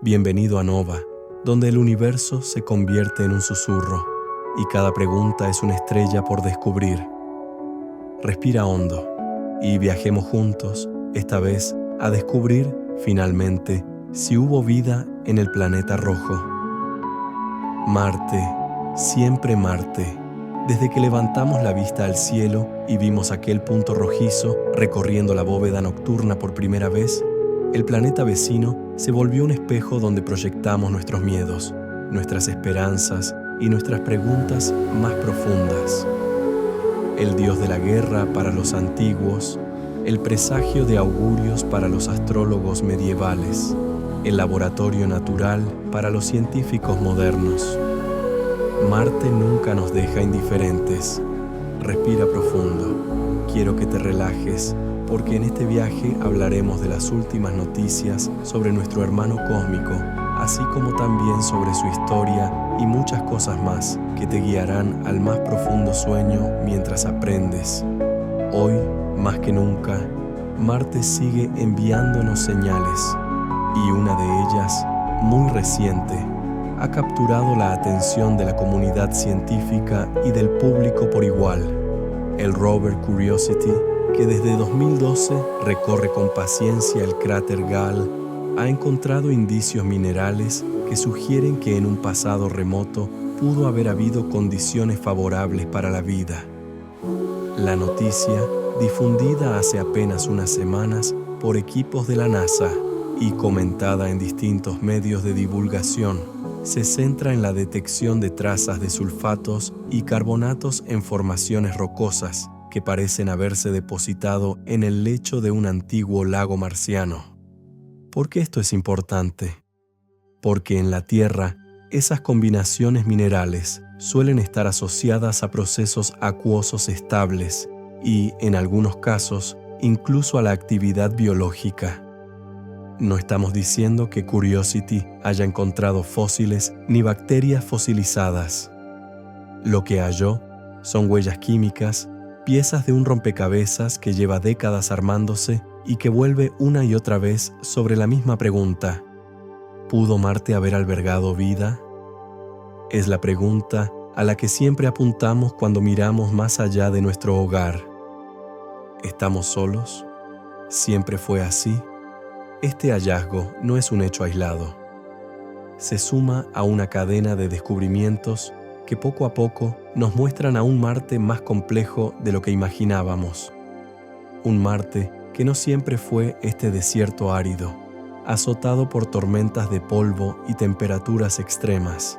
Bienvenido a Nova, donde el universo se convierte en un susurro y cada pregunta es una estrella por descubrir. Respira hondo y viajemos juntos, esta vez a descubrir, finalmente, si hubo vida en el planeta rojo. Marte, siempre Marte. Desde que levantamos la vista al cielo y vimos aquel punto rojizo recorriendo la bóveda nocturna por primera vez, el planeta vecino se volvió un espejo donde proyectamos nuestros miedos, nuestras esperanzas y nuestras preguntas más profundas. El dios de la guerra para los antiguos, el presagio de augurios para los astrólogos medievales, el laboratorio natural para los científicos modernos. Marte nunca nos deja indiferentes. Respira profundo. Quiero que te relajes, porque en este viaje hablaremos de las últimas noticias sobre nuestro hermano cósmico, así como también sobre su historia y muchas cosas más que te guiarán al más profundo sueño mientras aprendes. Hoy, más que nunca, Marte sigue enviándonos señales, y una de ellas, muy reciente, ha capturado la atención de la comunidad científica y del público por igual. El rover Curiosity, que desde 2012 recorre con paciencia el cráter Gale, ha encontrado indicios minerales que sugieren que en un pasado remoto pudo haber habido condiciones favorables para la vida. La noticia, difundida hace apenas unas semanas por equipos de la NASA y comentada en distintos medios de divulgación, se centra en la detección de trazas de sulfatos y carbonatos en formaciones rocosas que parecen haberse depositado en el lecho de un antiguo lago marciano. ¿Por qué esto es importante? Porque en la Tierra, esas combinaciones minerales suelen estar asociadas a procesos acuosos estables y, en algunos casos, incluso a la actividad biológica. No estamos diciendo que Curiosity haya encontrado fósiles ni bacterias fosilizadas. Lo que halló son huellas químicas, piezas de un rompecabezas que lleva décadas armándose y que vuelve una y otra vez sobre la misma pregunta: ¿pudo Marte haber albergado vida? Es la pregunta a la que siempre apuntamos cuando miramos más allá de nuestro hogar. ¿Estamos solos? ¿Siempre fue así? Este hallazgo no es un hecho aislado. Se suma a una cadena de descubrimientos que poco a poco nos muestran a un Marte más complejo de lo que imaginábamos. Un Marte que no siempre fue este desierto árido, azotado por tormentas de polvo y temperaturas extremas.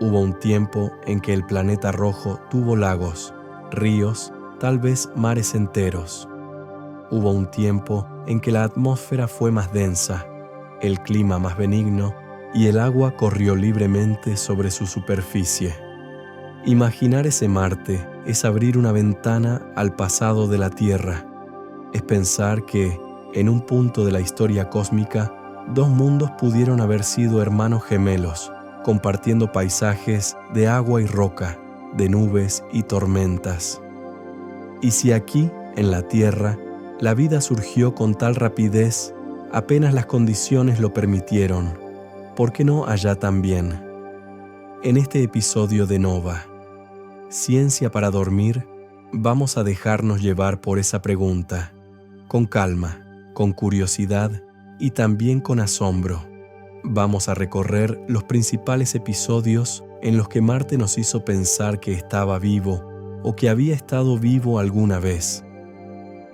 Hubo un tiempo en que el planeta rojo tuvo lagos, ríos, tal vez mares enteros. Hubo un tiempo en que la atmósfera fue más densa, el clima más benigno y el agua corrió libremente sobre su superficie. Imaginar ese Marte es abrir una ventana al pasado de la Tierra. Es pensar que, en un punto de la historia cósmica, dos mundos pudieron haber sido hermanos gemelos, compartiendo paisajes de agua y roca, de nubes y tormentas. Y si aquí, en la Tierra, la vida surgió con tal rapidez, apenas las condiciones lo permitieron, ¿por qué no allá también? En este episodio de Nova, Ciencia para Dormir, vamos a dejarnos llevar por esa pregunta, con calma, con curiosidad y también con asombro. Vamos a recorrer los principales episodios en los que Marte nos hizo pensar que estaba vivo o que había estado vivo alguna vez.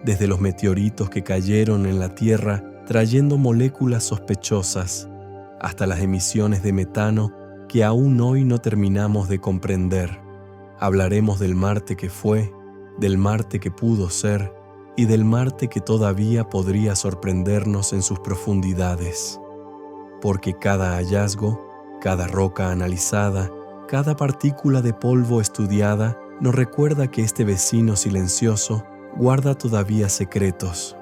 Desde los meteoritos que cayeron en la Tierra trayendo moléculas sospechosas, hasta las emisiones de metano que aún hoy no terminamos de comprender. Hablaremos del Marte que fue, del Marte que pudo ser y del Marte que todavía podría sorprendernos en sus profundidades. Porque cada hallazgo, cada roca analizada, cada partícula de polvo estudiada nos recuerda que este vecino silencioso guarda todavía secretos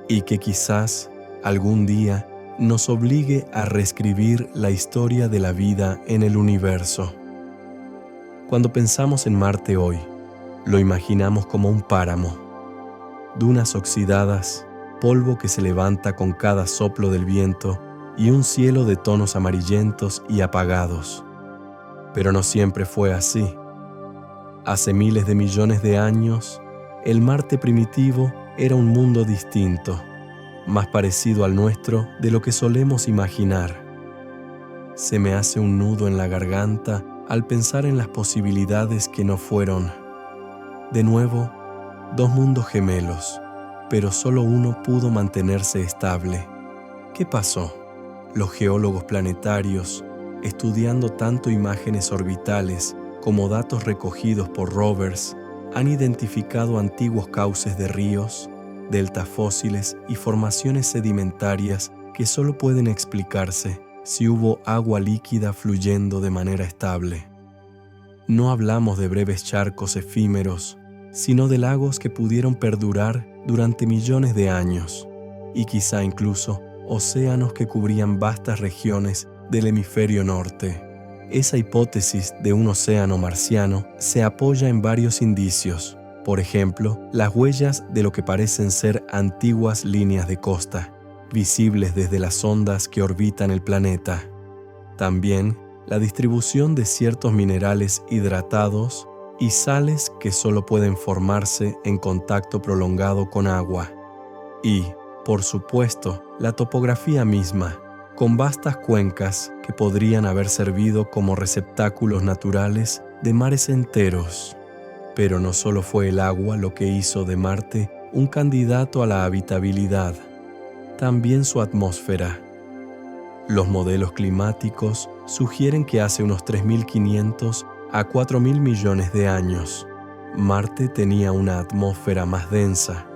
y que quizás algún día nos obligue a reescribir la historia de la vida en el universo. Cuando pensamos en Marte hoy, lo imaginamos como un páramo, dunas oxidadas, polvo que se levanta con cada soplo del viento y un cielo de tonos amarillentos y apagados. Pero no siempre fue así. Hace miles de millones de años, el Marte primitivo era un mundo distinto, más parecido al nuestro de lo que solemos imaginar. Se me hace un nudo en la garganta al pensar en las posibilidades que no fueron. De nuevo, dos mundos gemelos, pero solo uno pudo mantenerse estable. ¿Qué pasó? Los geólogos planetarios, estudiando tanto imágenes orbitales como datos recogidos por rovers, han identificado antiguos cauces de ríos, deltas fósiles y formaciones sedimentarias que solo pueden explicarse si hubo agua líquida fluyendo de manera estable. No hablamos de breves charcos efímeros, sino de lagos que pudieron perdurar durante millones de años, y quizá incluso océanos que cubrían vastas regiones del hemisferio norte. Esa hipótesis de un océano marciano se apoya en varios indicios, por ejemplo, las huellas de lo que parecen ser antiguas líneas de costa, visibles desde las ondas que orbitan el planeta. También la distribución de ciertos minerales hidratados y sales que solo pueden formarse en contacto prolongado con agua. Y, por supuesto, la topografía misma, con vastas cuencas que podrían haber servido como receptáculos naturales de mares enteros. Pero no solo fue el agua lo que hizo de Marte un candidato a la habitabilidad, también su atmósfera. Los modelos climáticos sugieren que hace unos 3.500 a 4.000 millones de años, Marte tenía una atmósfera más densa,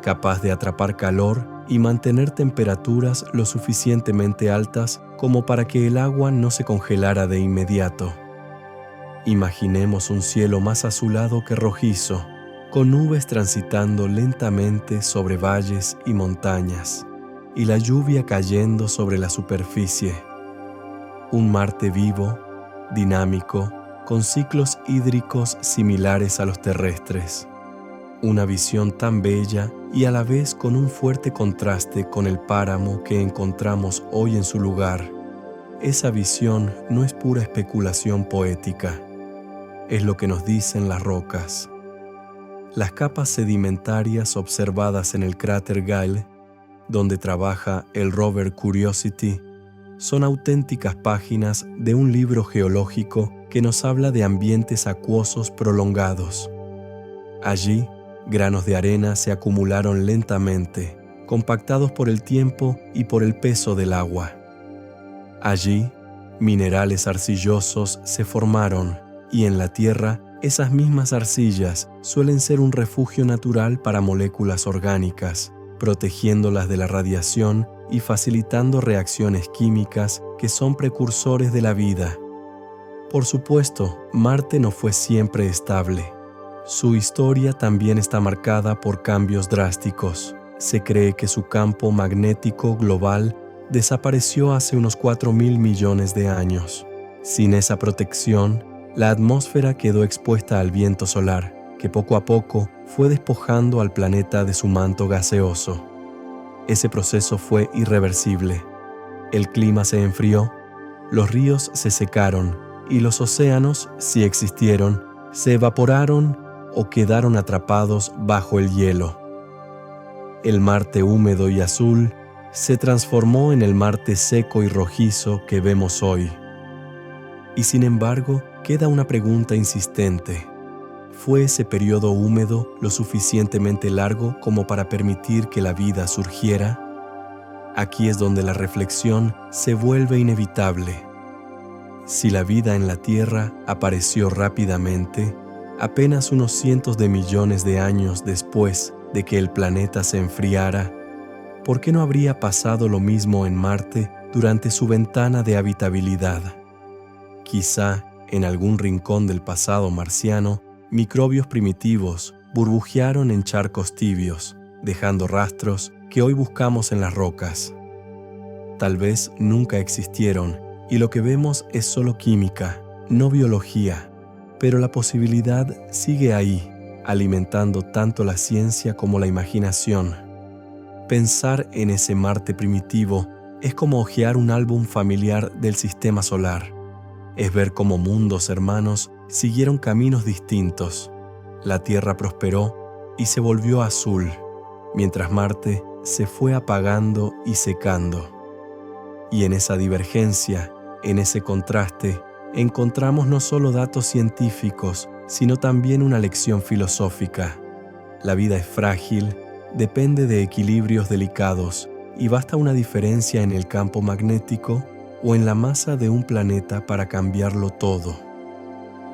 capaz de atrapar calor y mantener temperaturas lo suficientemente altas como para que el agua no se congelara de inmediato. Imaginemos un cielo más azulado que rojizo, con nubes transitando lentamente sobre valles y montañas, y la lluvia cayendo sobre la superficie. Un Marte vivo, dinámico, con ciclos hídricos similares a los terrestres. Una visión tan bella y a la vez con un fuerte contraste con el páramo que encontramos hoy en su lugar. Esa visión no es pura especulación poética, es lo que nos dicen las rocas. Las capas sedimentarias observadas en el cráter Gale, donde trabaja el rover Curiosity, son auténticas páginas de un libro geológico que nos habla de ambientes acuosos prolongados. Allí, granos de arena se acumularon lentamente, compactados por el tiempo y por el peso del agua. Allí, minerales arcillosos se formaron y en la Tierra, esas mismas arcillas suelen ser un refugio natural para moléculas orgánicas, protegiéndolas de la radiación y facilitando reacciones químicas que son precursores de la vida. Por supuesto, Marte no fue siempre estable. Su historia también está marcada por cambios drásticos. Se cree que su campo magnético global desapareció hace unos 4.000 millones de años. Sin esa protección, la atmósfera quedó expuesta al viento solar, que poco a poco fue despojando al planeta de su manto gaseoso. Ese proceso fue irreversible. El clima se enfrió, los ríos se secaron y los océanos, si existieron, se evaporaron o quedaron atrapados bajo el hielo. El Marte húmedo y azul se transformó en el Marte seco y rojizo que vemos hoy. Y sin embargo, queda una pregunta insistente. ¿Fue ese periodo húmedo lo suficientemente largo como para permitir que la vida surgiera? Aquí es donde la reflexión se vuelve inevitable. Si la vida en la Tierra apareció rápidamente, apenas unos cientos de millones de años después de que el planeta se enfriara, ¿por qué no habría pasado lo mismo en Marte durante su ventana de habitabilidad? Quizá, en algún rincón del pasado marciano, microbios primitivos burbujearon en charcos tibios, dejando rastros que hoy buscamos en las rocas. Tal vez nunca existieron, y lo que vemos es solo química, no biología, pero la posibilidad sigue ahí, alimentando tanto la ciencia como la imaginación. Pensar en ese Marte primitivo es como hojear un álbum familiar del sistema solar. Es ver cómo mundos hermanos siguieron caminos distintos. La Tierra prosperó y se volvió azul, mientras Marte se fue apagando y secando. Y en esa divergencia, en ese contraste, encontramos no solo datos científicos, sino también una lección filosófica. La vida es frágil, depende de equilibrios delicados, y basta una diferencia en el campo magnético o en la masa de un planeta para cambiarlo todo.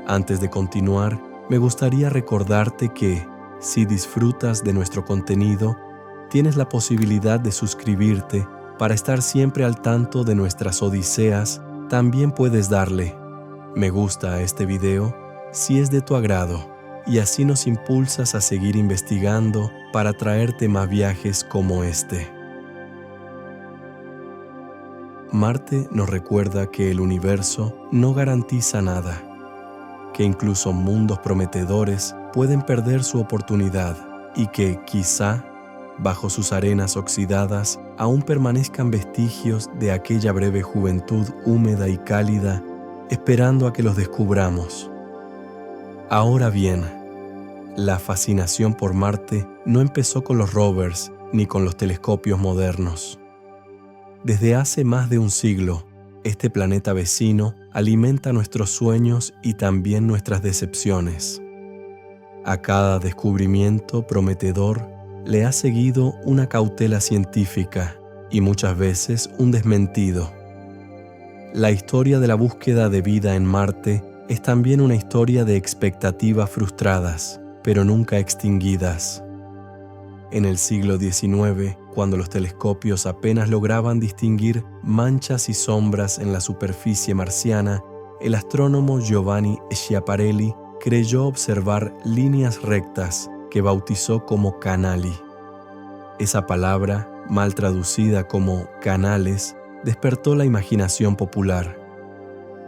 Antes de continuar, me gustaría recordarte que, si disfrutas de nuestro contenido, tienes la posibilidad de suscribirte para estar siempre al tanto de nuestras odiseas. También puedes darle me gusta a este video si es de tu agrado, y así nos impulsas a seguir investigando para traerte más viajes como este. Marte nos recuerda que el universo no garantiza nada, que incluso mundos prometedores pueden perder su oportunidad y que, quizá, bajo sus arenas oxidadas, aún permanezcan vestigios de aquella breve juventud húmeda y cálida, esperando a que los descubramos. Ahora bien, la fascinación por Marte no empezó con los rovers ni con los telescopios modernos. Desde hace más de un siglo, este planeta vecino alimenta nuestros sueños y también nuestras decepciones. A cada descubrimiento prometedor le ha seguido una cautela científica y muchas veces un desmentido. La historia de la búsqueda de vida en Marte es también una historia de expectativas frustradas, pero nunca extinguidas. En el siglo XIX, cuando los telescopios apenas lograban distinguir manchas y sombras en la superficie marciana, el astrónomo Giovanni Schiaparelli creyó observar líneas rectas que bautizó como canali. Esa palabra, mal traducida como canales, despertó la imaginación popular.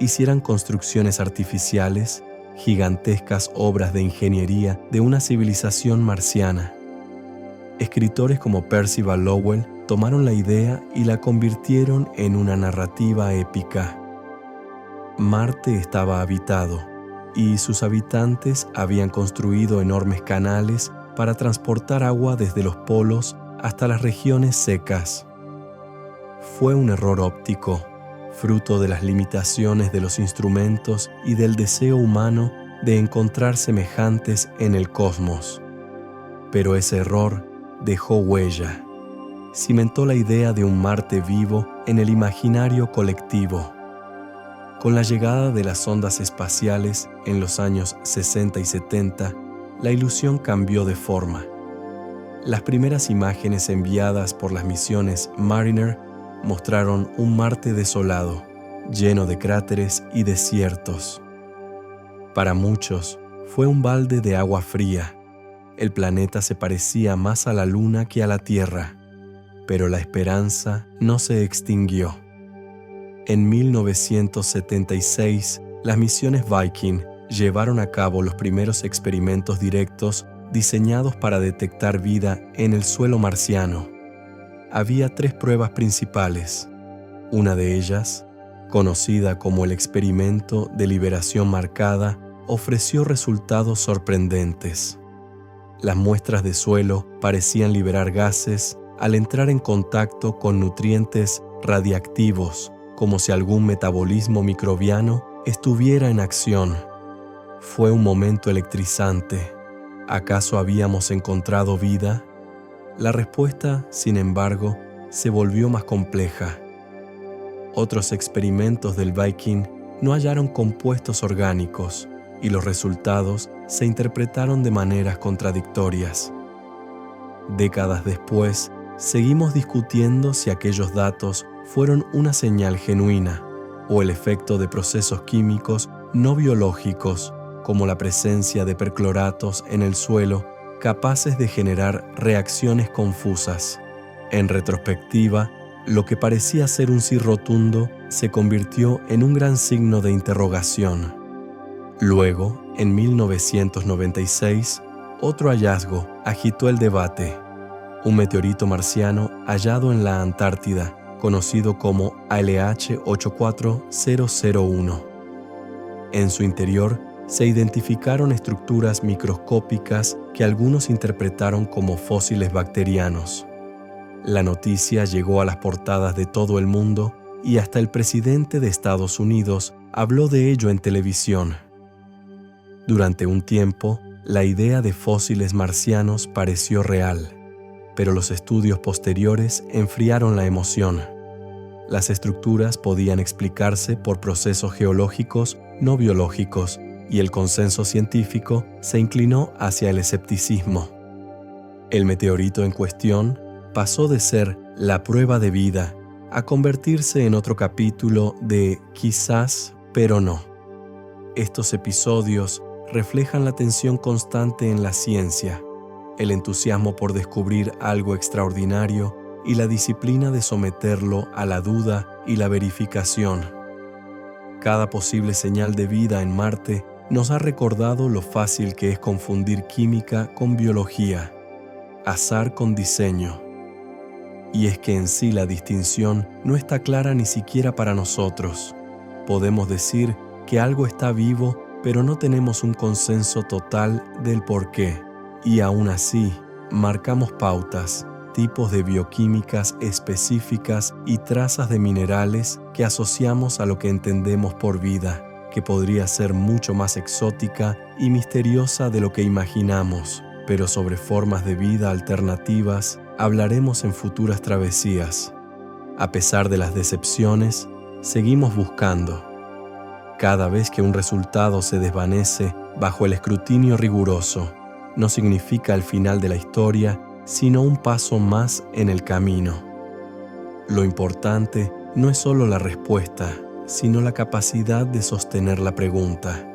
Hicieran construcciones artificiales, gigantescas obras de ingeniería de una civilización marciana. Escritores como Percival Lowell tomaron la idea y la convirtieron en una narrativa épica. Marte estaba habitado, y sus habitantes habían construido enormes canales para transportar agua desde los polos hasta las regiones secas. Fue un error óptico, fruto de las limitaciones de los instrumentos y del deseo humano de encontrar semejantes en el cosmos. Pero ese error dejó huella. Cimentó la idea de un Marte vivo en el imaginario colectivo. Con la llegada de las sondas espaciales en los años 60 y 70, la ilusión cambió de forma. Las primeras imágenes enviadas por las misiones Mariner mostraron un Marte desolado, lleno de cráteres y desiertos. Para muchos, fue un balde de agua fría. El planeta se parecía más a la Luna que a la Tierra, pero la esperanza no se extinguió. En 1976, las misiones Viking llevaron a cabo los primeros experimentos directos diseñados para detectar vida en el suelo marciano. Había 3 pruebas principales. Una de ellas, conocida como el experimento de liberación marcada, ofreció resultados sorprendentes. Las muestras de suelo parecían liberar gases al entrar en contacto con nutrientes radiactivos, como si algún metabolismo microbiano estuviera en acción. Fue un momento electrizante. ¿Acaso habíamos encontrado vida? La respuesta, sin embargo, se volvió más compleja. Otros experimentos del Viking no hallaron compuestos orgánicos y los resultados se interpretaron de maneras contradictorias. Décadas después, seguimos discutiendo si aquellos datos fueron una señal genuina o el efecto de procesos químicos no biológicos, como la presencia de percloratos en el suelo, capaces de generar reacciones confusas. En retrospectiva, lo que parecía ser un sí rotundo se convirtió en un gran signo de interrogación. Luego, en 1996, otro hallazgo agitó el debate. Un meteorito marciano hallado en la Antártida, conocido como ALH 84001. En su interior se identificaron estructuras microscópicas que algunos interpretaron como fósiles bacterianos. La noticia llegó a las portadas de todo el mundo y hasta el presidente de Estados Unidos habló de ello en televisión. Durante un tiempo, la idea de fósiles marcianos pareció real, pero los estudios posteriores enfriaron la emoción. Las estructuras podían explicarse por procesos geológicos no biológicos y el consenso científico se inclinó hacia el escepticismo. El meteorito en cuestión pasó de ser la prueba de vida a convertirse en otro capítulo de quizás, pero no. Estos episodios reflejan la tensión constante en la ciencia, el entusiasmo por descubrir algo extraordinario y la disciplina de someterlo a la duda y la verificación. Cada posible señal de vida en Marte nos ha recordado lo fácil que es confundir química con biología, azar con diseño. Y es que en sí la distinción no está clara ni siquiera para nosotros. Podemos decir que algo está vivo, pero no tenemos un consenso total del por qué. Y aún así, marcamos pautas, tipos de bioquímicas específicas y trazas de minerales que asociamos a lo que entendemos por vida, que podría ser mucho más exótica y misteriosa de lo que imaginamos. Pero sobre formas de vida alternativas hablaremos en futuras travesías. A pesar de las decepciones, seguimos buscando. Cada vez que un resultado se desvanece bajo el escrutinio riguroso, no significa el final de la historia, sino un paso más en el camino. Lo importante no es solo la respuesta, sino la capacidad de sostener la pregunta.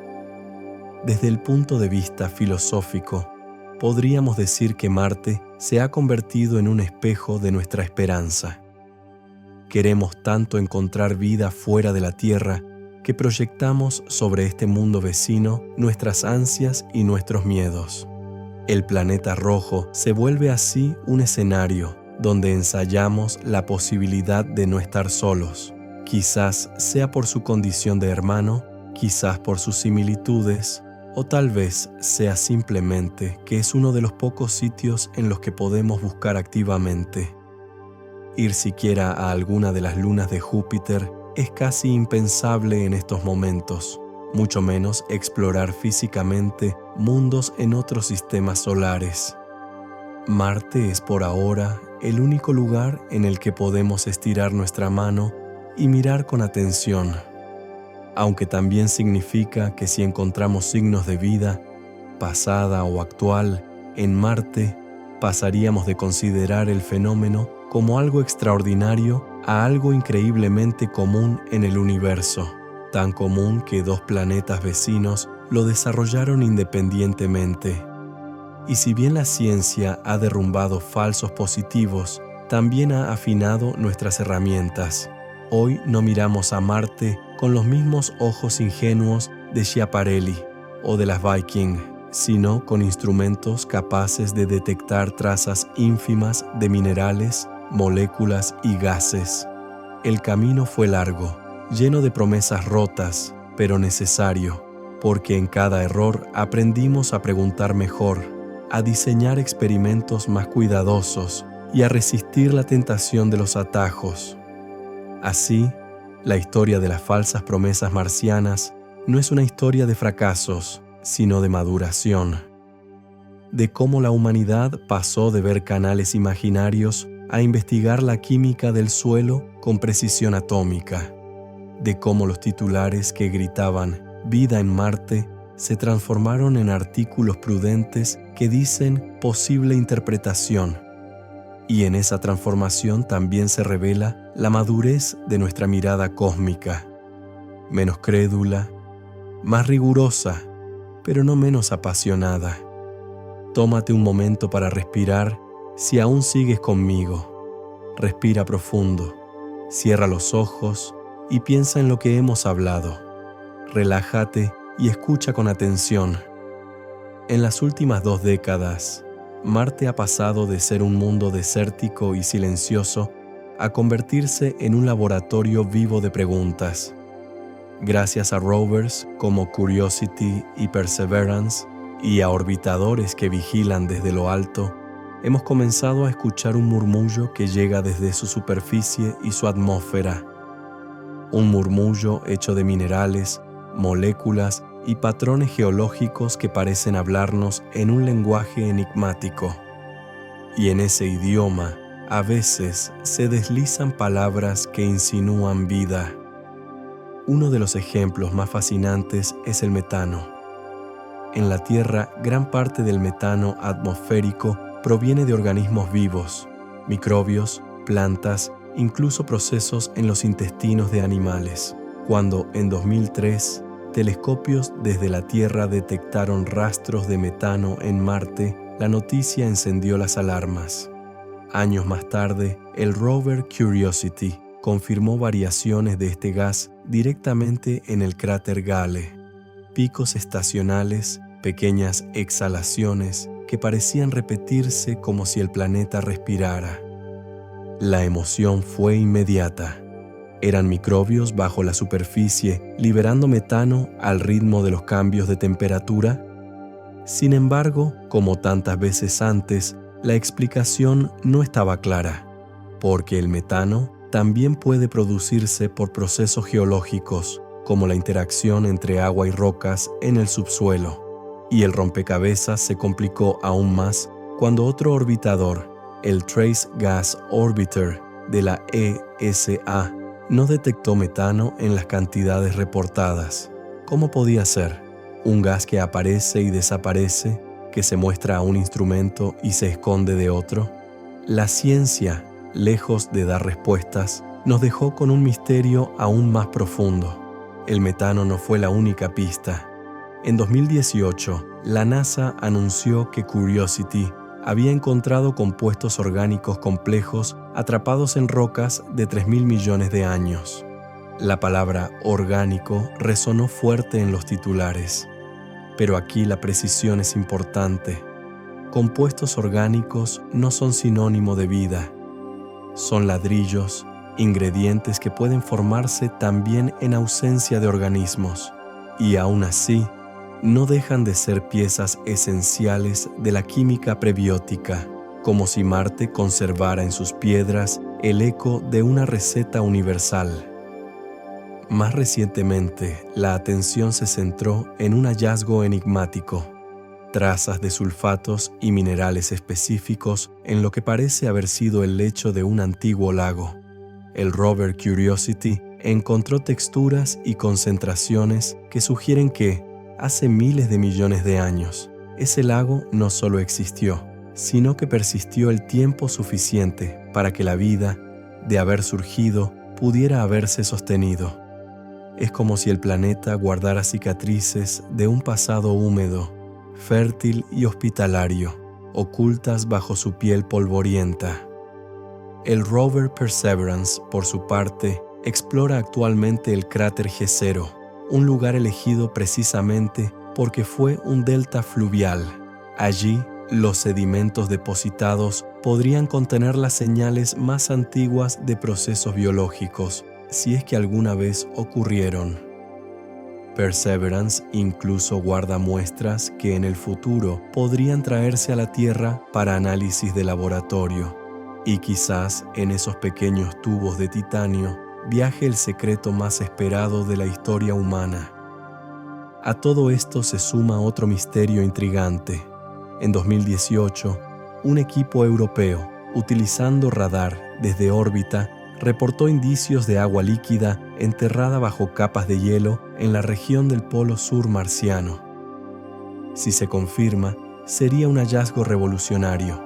Desde el punto de vista filosófico, podríamos decir que Marte se ha convertido en un espejo de nuestra esperanza. Queremos tanto encontrar vida fuera de la Tierra que proyectamos sobre este mundo vecino nuestras ansias y nuestros miedos. El planeta rojo se vuelve así un escenario donde ensayamos la posibilidad de no estar solos. Quizás sea por su condición de hermano, quizás por sus similitudes, o tal vez sea simplemente que es uno de los pocos sitios en los que podemos buscar activamente. Ir siquiera a alguna de las lunas de Júpiter es casi impensable en estos momentos, mucho menos explorar físicamente mundos en otros sistemas solares. Marte es por ahora el único lugar en el que podemos estirar nuestra mano y mirar con atención, aunque también significa que si encontramos signos de vida, pasada o actual, en Marte, pasaríamos de considerar el fenómeno como algo extraordinario a algo increíblemente común en el universo, tan común que dos planetas vecinos lo desarrollaron independientemente. Y si bien la ciencia ha derrumbado falsos positivos, también ha afinado nuestras herramientas. Hoy no miramos a Marte con los mismos ojos ingenuos de Schiaparelli o de las Viking, sino con instrumentos capaces de detectar trazas ínfimas de minerales, moléculas y gases. El camino fue largo, lleno de promesas rotas, pero necesario, porque en cada error aprendimos a preguntar mejor, a diseñar experimentos más cuidadosos y a resistir la tentación de los atajos. Así, la historia de las falsas promesas marcianas no es una historia de fracasos, sino de maduración. De cómo la humanidad pasó de ver canales imaginarios a investigar la química del suelo con precisión atómica. De cómo los titulares que gritaban «Vida en Marte» se transformaron en artículos prudentes que dicen «posible interpretación». Y en esa transformación también se revela la madurez de nuestra mirada cósmica, menos crédula, más rigurosa, pero no menos apasionada. Tómate un momento para respirar si aún sigues conmigo. Respira profundo, cierra los ojos y piensa en lo que hemos hablado. Relájate y escucha con atención. En las últimas 2 décadas, Marte ha pasado de ser un mundo desértico y silencioso a convertirse en un laboratorio vivo de preguntas. Gracias a rovers como Curiosity y Perseverance y a orbitadores que vigilan desde lo alto, hemos comenzado a escuchar un murmullo que llega desde su superficie y su atmósfera. Un murmullo hecho de minerales, moléculas y patrones geológicos que parecen hablarnos en un lenguaje enigmático. Y en ese idioma, a veces se deslizan palabras que insinúan vida. Uno de los ejemplos más fascinantes es el metano. En la Tierra, gran parte del metano atmosférico proviene de organismos vivos, microbios, plantas, incluso procesos en los intestinos de animales. Cuando, en 2003, telescopios desde la Tierra detectaron rastros de metano en Marte, la noticia encendió las alarmas. Años más tarde, el rover Curiosity confirmó variaciones de este gas directamente en el cráter Gale. Picos estacionales, pequeñas exhalaciones que parecían repetirse como si el planeta respirara. La emoción fue inmediata. Eran microbios bajo la superficie liberando metano al ritmo de los cambios de temperatura. Sin embargo, como tantas veces antes, la explicación no estaba clara, porque el metano también puede producirse por procesos geológicos, como la interacción entre agua y rocas en el subsuelo. Y el rompecabezas se complicó aún más cuando otro orbitador, el Trace Gas Orbiter de la ESA, no detectó metano en las cantidades reportadas. ¿Cómo podía ser? Un gas que aparece y desaparece, que se muestra a un instrumento y se esconde de otro. La ciencia, lejos de dar respuestas, nos dejó con un misterio aún más profundo. El metano no fue la única pista. En 2018, la NASA anunció que Curiosity había encontrado compuestos orgánicos complejos atrapados en rocas de 3.000 millones de años. La palabra orgánico resonó fuerte en los titulares. Pero aquí la precisión es importante. Compuestos orgánicos no son sinónimo de vida. Son ladrillos, ingredientes que pueden formarse también en ausencia de organismos. Y aún así, no dejan de ser piezas esenciales de la química prebiótica, como si Marte conservara en sus piedras el eco de una receta universal. Más recientemente, la atención se centró en un hallazgo enigmático, trazas de sulfatos y minerales específicos en lo que parece haber sido el lecho de un antiguo lago. El rover Curiosity encontró texturas y concentraciones que sugieren que, hace miles de millones de años, ese lago no solo existió, sino que persistió el tiempo suficiente para que la vida, de haber surgido, pudiera haberse sostenido. Es como si el planeta guardara cicatrices de un pasado húmedo, fértil y hospitalario, ocultas bajo su piel polvorienta. El rover Perseverance, por su parte, explora actualmente el cráter Jezero, un lugar elegido precisamente porque fue un delta fluvial. Allí, los sedimentos depositados podrían contener las señales más antiguas de procesos biológicos, si es que alguna vez ocurrieron. Perseverance incluso guarda muestras que en el futuro podrían traerse a la Tierra para análisis de laboratorio, y quizás en esos pequeños tubos de titanio viaje el secreto más esperado de la historia humana. A todo esto se suma otro misterio intrigante. En 2018, un equipo europeo, utilizando radar desde órbita, reportó indicios de agua líquida enterrada bajo capas de hielo en la región del Polo Sur marciano. Si se confirma, sería un hallazgo revolucionario.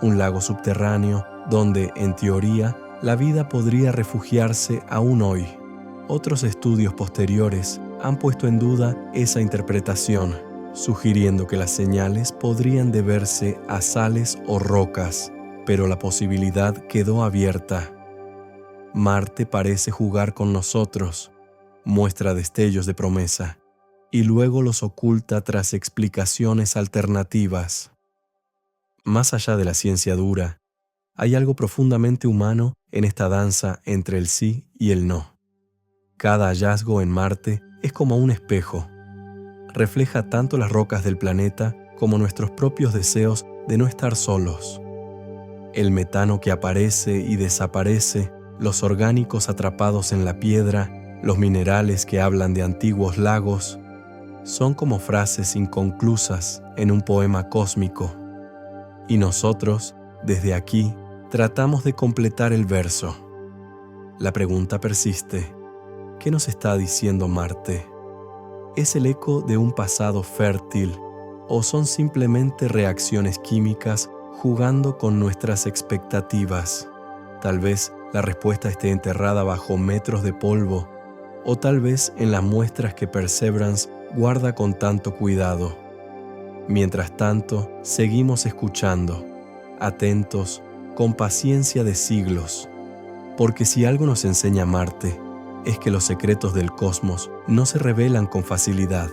Un lago subterráneo donde, en teoría, la vida podría refugiarse aún hoy. Otros estudios posteriores han puesto en duda esa interpretación, sugiriendo que las señales podrían deberse a sales o rocas, pero la posibilidad quedó abierta. Marte parece jugar con nosotros, muestra destellos de promesa, y luego los oculta tras explicaciones alternativas. Más allá de la ciencia dura, Hay algo profundamente humano en esta danza entre el sí y el no. Cada hallazgo en Marte es como un espejo. Refleja tanto las rocas del planeta como nuestros propios deseos de no estar solos. El metano que aparece y desaparece, los orgánicos atrapados en la piedra, los minerales que hablan de antiguos lagos, son como frases inconclusas en un poema cósmico. Y nosotros, desde aquí, tratamos de completar el verso. La pregunta persiste: ¿qué nos está diciendo Marte? ¿Es el eco de un pasado fértil o son simplemente reacciones químicas jugando con nuestras expectativas? Tal vez la respuesta esté enterrada bajo metros de polvo, o tal vez en las muestras que Perseverance guarda con tanto cuidado. Mientras tanto, seguimos escuchando, atentos, con paciencia de siglos, porque si algo nos enseña Marte, es que los secretos del cosmos no se revelan con facilidad.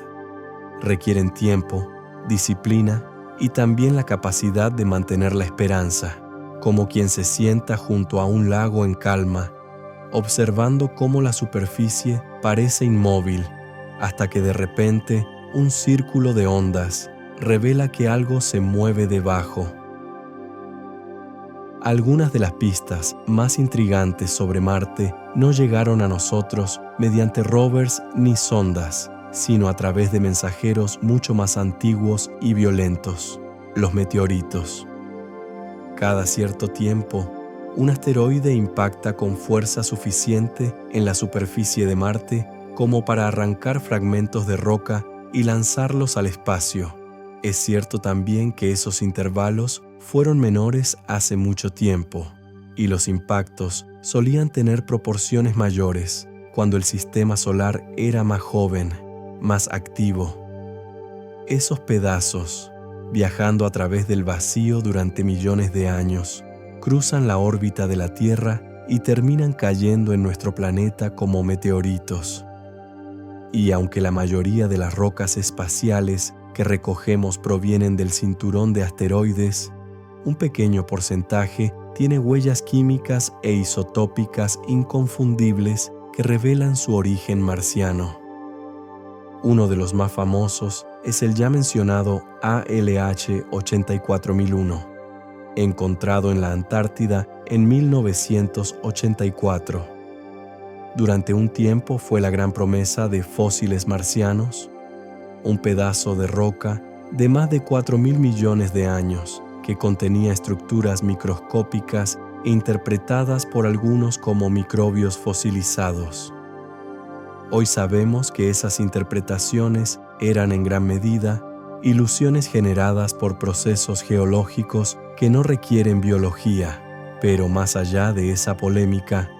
Requieren tiempo, disciplina y también la capacidad de mantener la esperanza, como quien se sienta junto a un lago en calma, observando cómo la superficie parece inmóvil, hasta que de repente un círculo de ondas revela que algo se mueve debajo. Algunas de las pistas más intrigantes sobre Marte no llegaron a nosotros mediante rovers ni sondas, sino a través de mensajeros mucho más antiguos y violentos, los meteoritos. Cada cierto tiempo, un asteroide impacta con fuerza suficiente en la superficie de Marte como para arrancar fragmentos de roca y lanzarlos al espacio. Es cierto también que esos intervalos fueron menores hace mucho tiempo, y los impactos solían tener proporciones mayores cuando el sistema solar era más joven, más activo. Esos pedazos, viajando a través del vacío durante millones de años, cruzan la órbita de la Tierra y terminan cayendo en nuestro planeta como meteoritos. Y aunque la mayoría de las rocas espaciales que recogemos provienen del cinturón de asteroides, un pequeño porcentaje tiene huellas químicas e isotópicas inconfundibles que revelan su origen marciano. Uno de los más famosos es el ya mencionado ALH 84001, encontrado en la Antártida en 1984. Durante un tiempo fue la gran promesa de fósiles marcianos, un pedazo de roca de más de 4.000 millones de años que contenía estructuras microscópicas e interpretadas por algunos como microbios fosilizados. Hoy sabemos que esas interpretaciones eran en gran medida ilusiones generadas por procesos geológicos que no requieren biología, pero más allá de esa polémica,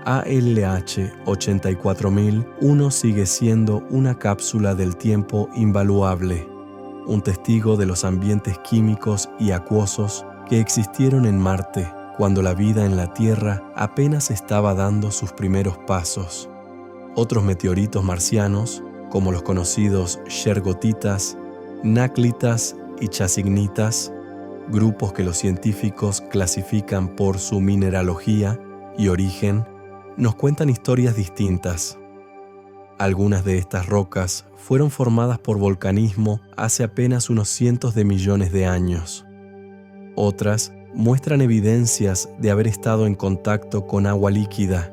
ALH 84001 sigue siendo una cápsula del tiempo invaluable, un testigo de los ambientes químicos y acuosos que existieron en Marte cuando la vida en la Tierra apenas estaba dando sus primeros pasos. Otros meteoritos marcianos, como los conocidos shergotitas, náclitas y chasignitas, grupos que los científicos clasifican por su mineralogía y origen, nos cuentan historias distintas. Algunas de estas rocas fueron formadas por volcanismo hace apenas unos cientos de millones de años. Otras muestran evidencias de haber estado en contacto con agua líquida.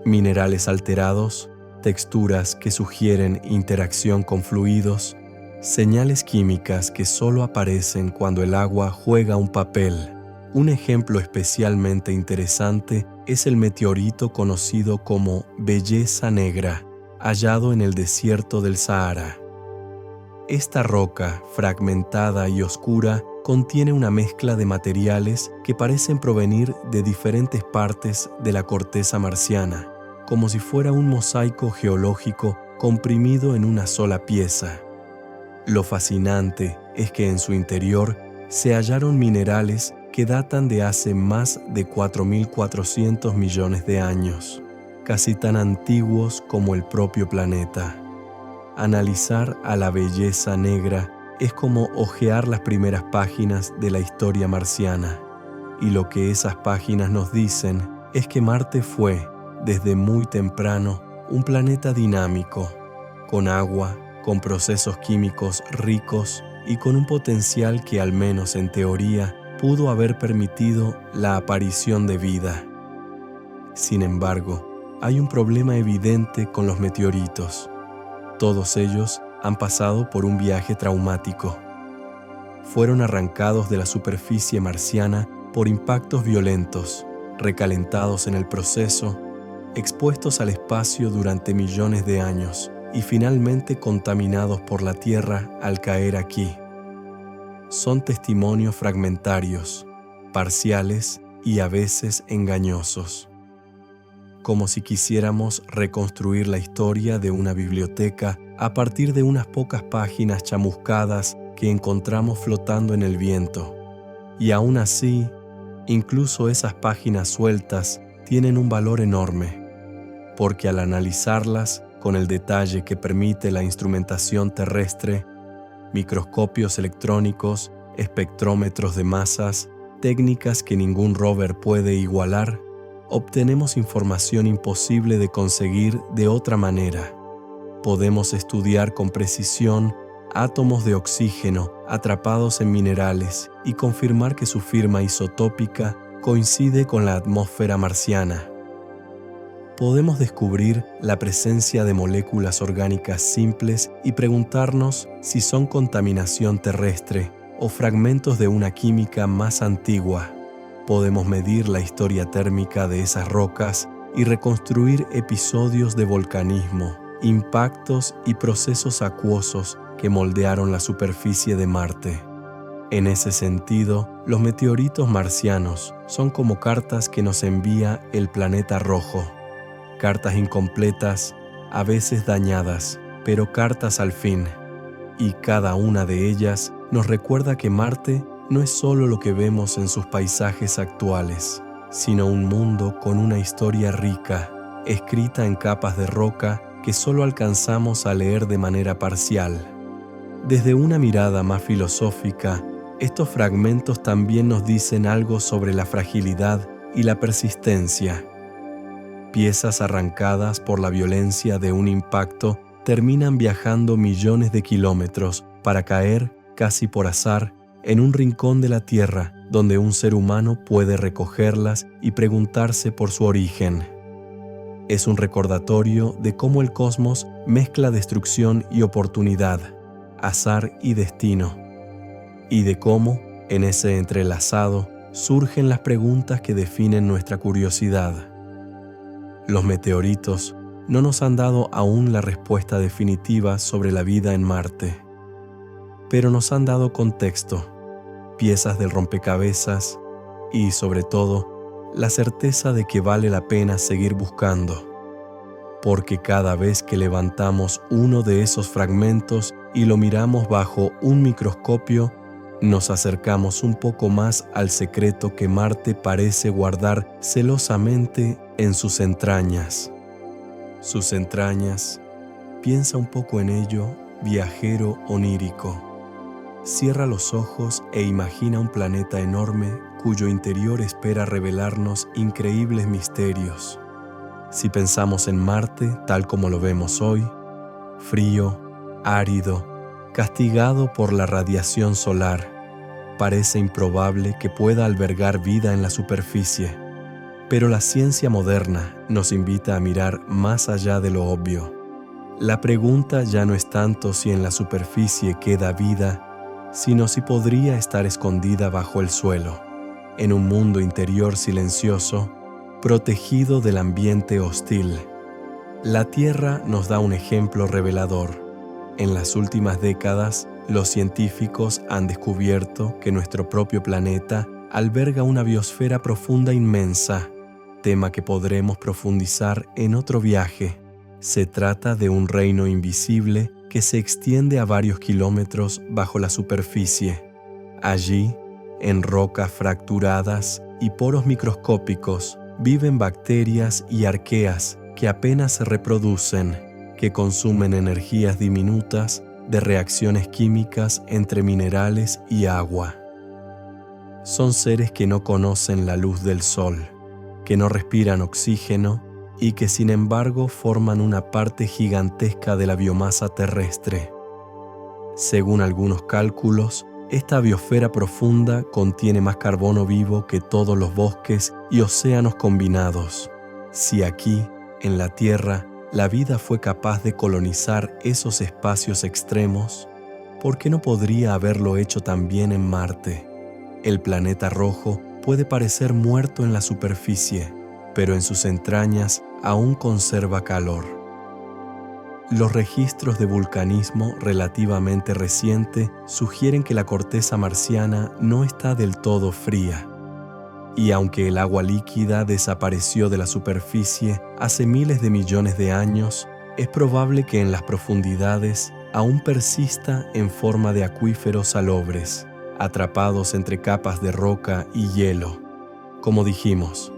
Minerales alterados, texturas que sugieren interacción con fluidos, señales químicas que solo aparecen cuando el agua juega un papel. Un ejemplo especialmente interesante es el meteorito conocido como Belleza Negra, hallado en el desierto del Sahara. Esta roca, fragmentada y oscura, contiene una mezcla de materiales que parecen provenir de diferentes partes de la corteza marciana, como si fuera un mosaico geológico comprimido en una sola pieza. Lo fascinante es que en su interior se hallaron minerales que datan de hace más de 4.400 millones de años, casi tan antiguos como el propio planeta. Analizar a la Belleza Negra es como hojear las primeras páginas de la historia marciana. y lo que esas páginas nos dicen es que Marte fue, desde muy temprano, un planeta dinámico, con agua, con procesos químicos ricos y con un potencial que, al menos en teoría, pudo haber permitido la aparición de vida. Sin embargo, hay un problema evidente con los meteoritos. Todos ellos han pasado por un viaje traumático. Fueron arrancados de la superficie marciana por impactos violentos, recalentados en el proceso, expuestos al espacio durante millones de años y finalmente contaminados por la Tierra al caer aquí. Son testimonios fragmentarios, parciales y a veces engañosos. Como si quisiéramos reconstruir la historia de una biblioteca a partir de unas pocas páginas chamuscadas que encontramos flotando en el viento. Y aún así, incluso esas páginas sueltas tienen un valor enorme, porque al analizarlas con el detalle que permite la instrumentación terrestre, microscopios electrónicos, espectrómetros de masas, técnicas que ningún rover puede igualar, obtenemos información imposible de conseguir de otra manera. Podemos estudiar con precisión átomos de oxígeno atrapados en minerales y confirmar que su firma isotópica coincide con la atmósfera marciana. Podemos descubrir la presencia de moléculas orgánicas simples y preguntarnos si son contaminación terrestre o fragmentos de una química más antigua. Podemos medir la historia térmica de esas rocas y reconstruir episodios de volcanismo, impactos y procesos acuosos que moldearon la superficie de Marte. En ese sentido, los meteoritos marcianos son como cartas que nos envía el planeta rojo. Cartas incompletas, a veces dañadas, pero cartas al fin. Y cada una de ellas nos recuerda que Marte no es solo lo que vemos en sus paisajes actuales, sino un mundo con una historia rica, escrita en capas de roca que solo alcanzamos a leer de manera parcial. Desde una mirada más filosófica, estos fragmentos también nos dicen algo sobre la fragilidad y la persistencia. Piezas arrancadas por la violencia de un impacto terminan viajando millones de kilómetros para caer, casi por azar, en un rincón de la Tierra donde un ser humano puede recogerlas y preguntarse por su origen. Es un recordatorio de cómo el cosmos mezcla destrucción y oportunidad, azar y destino, y de cómo, en ese entrelazado, surgen las preguntas que definen nuestra curiosidad. Los meteoritos no nos han dado aún la respuesta definitiva sobre la vida en Marte, pero nos han dado contexto, piezas del rompecabezas y, sobre todo, la certeza de que vale la pena seguir buscando, porque cada vez que levantamos uno de esos fragmentos y lo miramos bajo un microscopio, nos acercamos un poco más al secreto que Marte parece guardar celosamente en sus entrañas. Sus entrañas, piensa un poco en ello, viajero onírico. Cierra los ojos e imagina un planeta enorme cuyo interior espera revelarnos increíbles misterios. Si pensamos en Marte tal como lo vemos hoy, frío, árido, castigado por la radiación solar, parece improbable que pueda albergar vida en la superficie. Pero la ciencia moderna nos invita a mirar más allá de lo obvio. La pregunta ya no es tanto si en la superficie queda vida, sino si podría estar escondida bajo el suelo, en un mundo interior silencioso, protegido del ambiente hostil. La Tierra nos da un ejemplo revelador. En las últimas décadas, los científicos han descubierto que nuestro propio planeta alberga una biosfera profunda inmensa, tema que podremos profundizar en otro viaje. Se trata de un reino invisible que se extiende a varios kilómetros bajo la superficie. Allí, en rocas fracturadas y poros microscópicos, viven bacterias y arqueas que apenas se reproducen, que consumen energías diminutas de reacciones químicas entre minerales y agua. Son seres que no conocen la luz del sol, que no respiran oxígeno y que sin embargo forman una parte gigantesca de la biomasa terrestre. Según algunos cálculos, esta biosfera profunda contiene más carbono vivo que todos los bosques y océanos combinados. Si aquí, en la Tierra, la vida fue capaz de colonizar esos espacios extremos, ¿por qué no podría haberlo hecho también en Marte? El planeta rojo puede parecer muerto en la superficie, pero en sus entrañas aún conserva calor. Los registros de vulcanismo relativamente reciente sugieren que la corteza marciana no está del todo fría. Y aunque el agua líquida desapareció de la superficie hace miles de millones de años, es probable que en las profundidades aún persista en forma de acuíferos salobres, atrapados entre capas de roca y hielo. Como dijimos,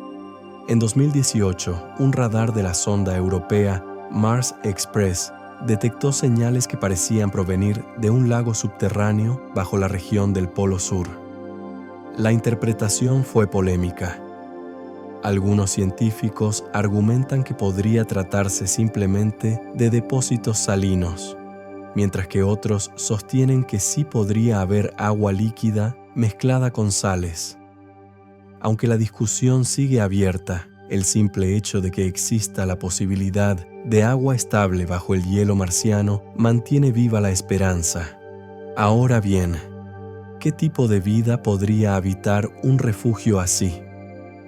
en 2018, un radar de la sonda europea Mars Express detectó señales que parecían provenir de un lago subterráneo bajo la región del Polo Sur. La interpretación fue polémica. Algunos científicos argumentan que podría tratarse simplemente de depósitos salinos, mientras que otros sostienen que sí podría haber agua líquida mezclada con sales. Aunque la discusión sigue abierta, el simple hecho de que exista la posibilidad de agua estable bajo el hielo marciano mantiene viva la esperanza. Ahora bien, ¿qué tipo de vida podría habitar un refugio así?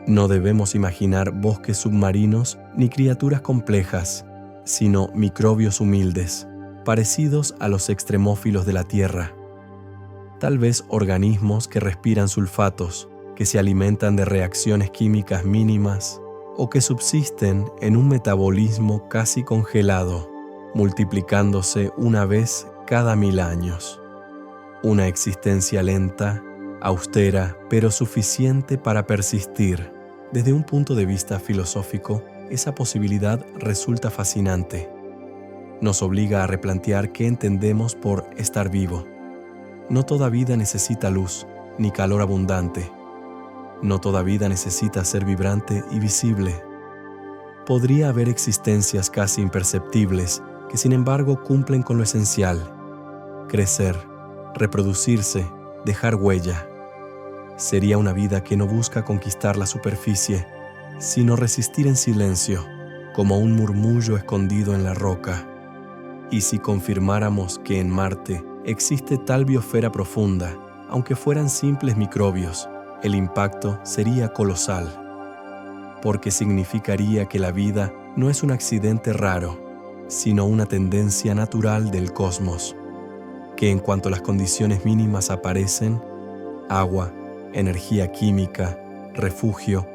No debemos imaginar bosques submarinos ni criaturas complejas, sino microbios humildes, parecidos a los extremófilos de la Tierra. Tal vez organismos que respiran sulfatos, que se alimentan de reacciones químicas mínimas o que subsisten en un metabolismo casi congelado, multiplicándose una vez cada 1000 años. Una existencia lenta, austera, pero suficiente para persistir. Desde un punto de vista filosófico, esa posibilidad resulta fascinante. Nos obliga a replantear qué entendemos por estar vivo. No toda vida necesita luz, ni calor abundante. No toda vida necesita ser vibrante y visible. Podría haber existencias casi imperceptibles que sin embargo cumplen con lo esencial: crecer, reproducirse, dejar huella. Sería una vida que no busca conquistar la superficie, sino resistir en silencio, como un murmullo escondido en la roca. Y si confirmáramos que en Marte existe tal biosfera profunda, aunque fueran simples microbios, el impacto sería colosal, porque significaría que la vida no es un accidente raro, sino una tendencia natural del cosmos, que en cuanto las condiciones mínimas aparecen, agua, energía química, refugio,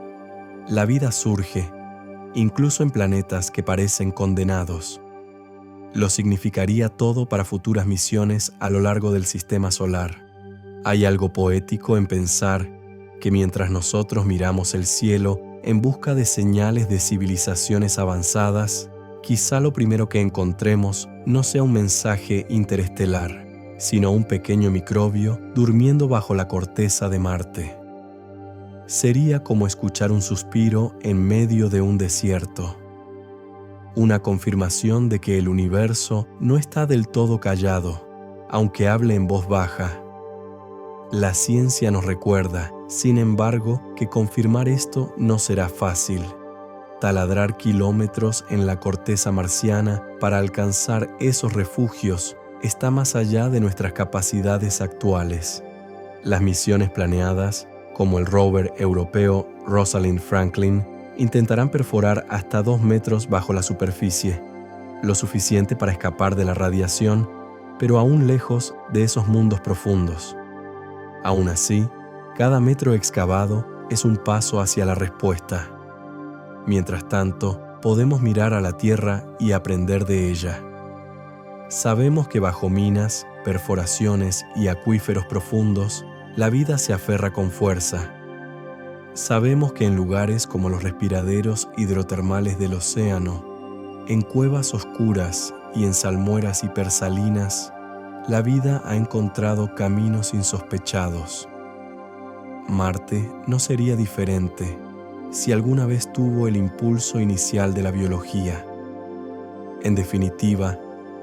la vida surge, incluso en planetas que parecen condenados. Lo significaría todo para futuras misiones a lo largo del sistema solar. Hay algo poético en pensar que mientras nosotros miramos el cielo en busca de señales de civilizaciones avanzadas, quizá lo primero que encontremos no sea un mensaje interestelar, sino un pequeño microbio durmiendo bajo la corteza de Marte. Sería como escuchar un suspiro en medio de un desierto, una confirmación de que el universo no está del todo callado, aunque hable en voz baja. La ciencia nos recuerda, sin embargo, que confirmar esto no será fácil. Taladrar kilómetros en la corteza marciana para alcanzar esos refugios está más allá de nuestras capacidades actuales. Las misiones planeadas, como el rover europeo Rosalind Franklin, intentarán perforar hasta 2 metros bajo la superficie, lo suficiente para escapar de la radiación, pero aún lejos de esos mundos profundos. Aún así, cada metro excavado es un paso hacia la respuesta. Mientras tanto, podemos mirar a la Tierra y aprender de ella. Sabemos que bajo minas, perforaciones y acuíferos profundos, la vida se aferra con fuerza. Sabemos que en lugares como los respiraderos hidrotermales del océano, en cuevas oscuras y en salmueras hipersalinas, la vida ha encontrado caminos insospechados. Marte no sería diferente si alguna vez tuvo el impulso inicial de la biología. En definitiva,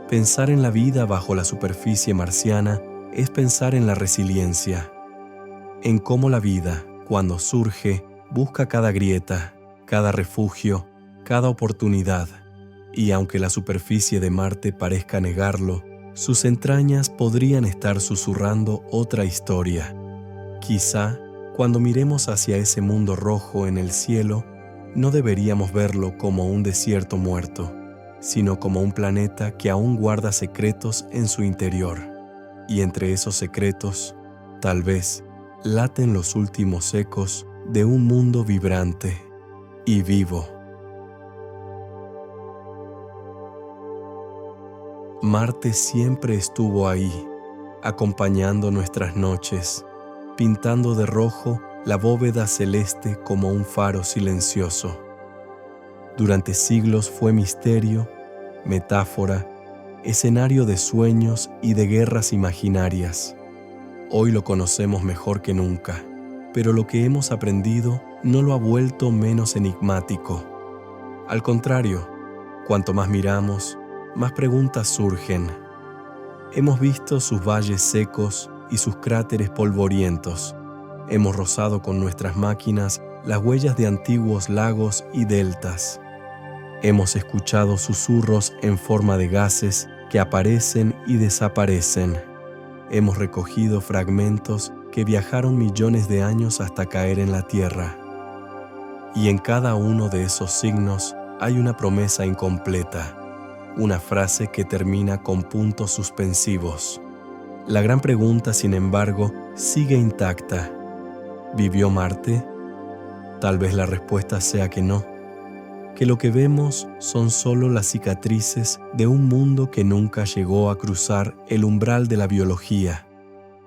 pensar en la vida bajo la superficie marciana es pensar en la resiliencia, en cómo la vida, cuando surge, busca cada grieta, cada refugio, cada oportunidad, y aunque la superficie de Marte parezca negarlo, sus entrañas podrían estar susurrando otra historia. Quizá, cuando miremos hacia ese mundo rojo en el cielo, no deberíamos verlo como un desierto muerto, sino como un planeta que aún guarda secretos en su interior. Y entre esos secretos, tal vez, laten los últimos ecos de un mundo vibrante y vivo. Marte siempre estuvo ahí, acompañando nuestras noches, pintando de rojo la bóveda celeste como un faro silencioso. Durante siglos fue misterio, metáfora, escenario de sueños y de guerras imaginarias. Hoy lo conocemos mejor que nunca, pero lo que hemos aprendido no lo ha vuelto menos enigmático. Al contrario, cuanto más miramos, más preguntas surgen. Hemos visto sus valles secos y sus cráteres polvorientos. Hemos rozado con nuestras máquinas las huellas de antiguos lagos y deltas. Hemos escuchado susurros en forma de gases que aparecen y desaparecen. Hemos recogido fragmentos que viajaron millones de años hasta caer en la Tierra. Y en cada uno de esos signos hay una promesa incompleta, una frase que termina con puntos suspensivos. La gran pregunta, sin embargo, sigue intacta. ¿Vivió Marte? Tal vez la respuesta sea que no, que lo que vemos son solo las cicatrices de un mundo que nunca llegó a cruzar el umbral de la biología,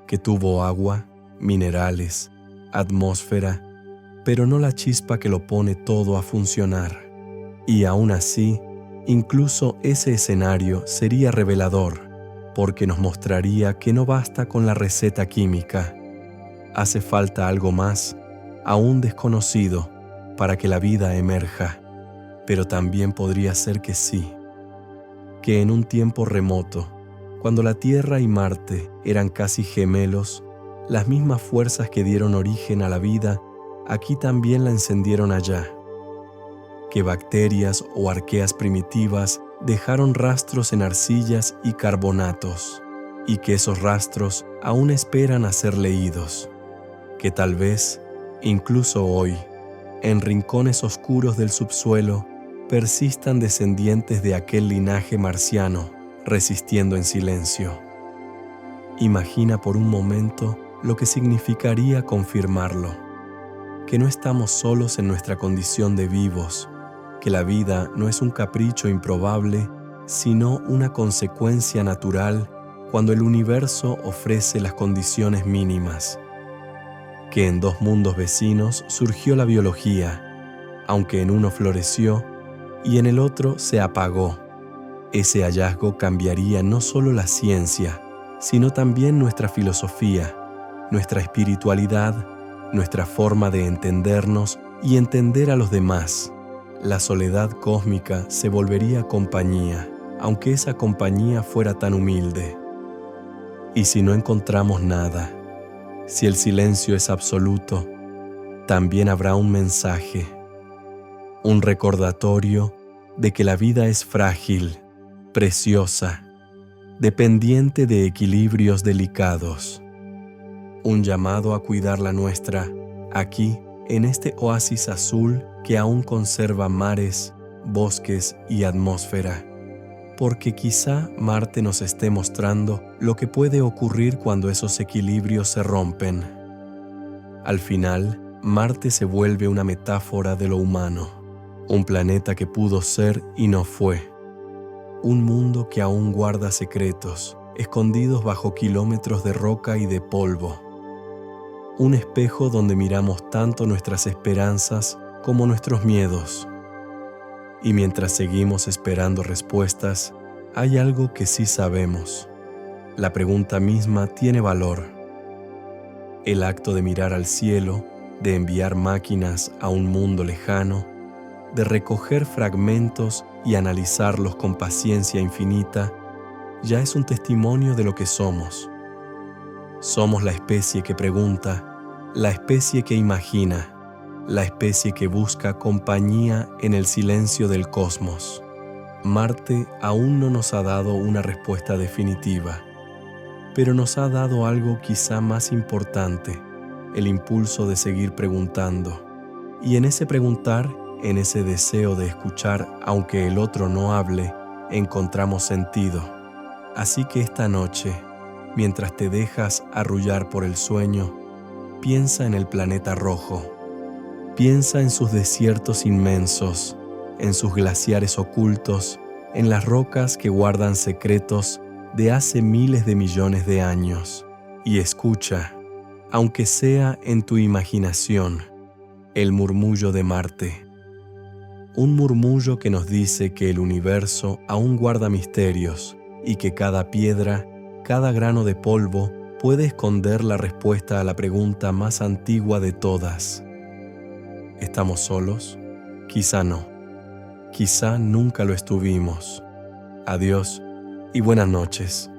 que tuvo agua, minerales, atmósfera, pero no la chispa que lo pone todo a funcionar. Y aún así, incluso ese escenario sería revelador, porque nos mostraría que no basta con la receta química. Hace falta algo más, aún desconocido, para que la vida emerja. Pero también podría ser que sí, que en un tiempo remoto, cuando la Tierra y Marte eran casi gemelos, las mismas fuerzas que dieron origen a la vida, aquí también la encendieron allá. Que bacterias o arqueas primitivas dejaron rastros en arcillas y carbonatos, y que esos rastros aún esperan a ser leídos. Que tal vez, incluso hoy, en rincones oscuros del subsuelo, persistan descendientes de aquel linaje marciano, resistiendo en silencio. Imagina por un momento lo que significaría confirmarlo, que no estamos solos en nuestra condición de vivos, que la vida no es un capricho improbable, sino una consecuencia natural cuando el universo ofrece las condiciones mínimas. Que en dos mundos vecinos surgió la biología, aunque en uno floreció y en el otro se apagó. Ese hallazgo cambiaría no solo la ciencia, sino también nuestra filosofía, nuestra espiritualidad, nuestra forma de entendernos y entender a los demás. La soledad cósmica se volvería compañía, aunque esa compañía fuera tan humilde. Y si no encontramos nada, si el silencio es absoluto, también habrá un mensaje, un recordatorio de que la vida es frágil, preciosa, dependiente de equilibrios delicados. Un llamado a cuidar la nuestra, aquí, en este oasis azul que aún conserva mares, bosques y atmósfera, porque quizá Marte nos esté mostrando lo que puede ocurrir cuando esos equilibrios se rompen. Al final, Marte se vuelve una metáfora de lo humano, un planeta que pudo ser y no fue, un mundo que aún guarda secretos, escondidos bajo kilómetros de roca y de polvo, un espejo donde miramos tanto nuestras esperanzas como nuestros miedos. Y mientras seguimos esperando respuestas, hay algo que sí sabemos. La pregunta misma tiene valor. El acto de mirar al cielo, de enviar máquinas a un mundo lejano, de recoger fragmentos y analizarlos con paciencia infinita, ya es un testimonio de lo que somos. Somos la especie que pregunta, la especie que imagina, la especie que busca compañía en el silencio del cosmos. Marte aún no nos ha dado una respuesta definitiva, pero nos ha dado algo quizá más importante, el impulso de seguir preguntando. Y en ese preguntar, en ese deseo de escuchar aunque el otro no hable, encontramos sentido. Así que esta noche, mientras te dejas arrullar por el sueño, piensa en el planeta rojo. Piensa en sus desiertos inmensos, en sus glaciares ocultos, en las rocas que guardan secretos de hace miles de millones de años. Y escucha, aunque sea en tu imaginación, el murmullo de Marte. Un murmullo que nos dice que el universo aún guarda misterios y que cada piedra, cada grano de polvo puede esconder la respuesta a la pregunta más antigua de todas. ¿Estamos solos? Quizá no. Quizá nunca lo estuvimos. Adiós y buenas noches.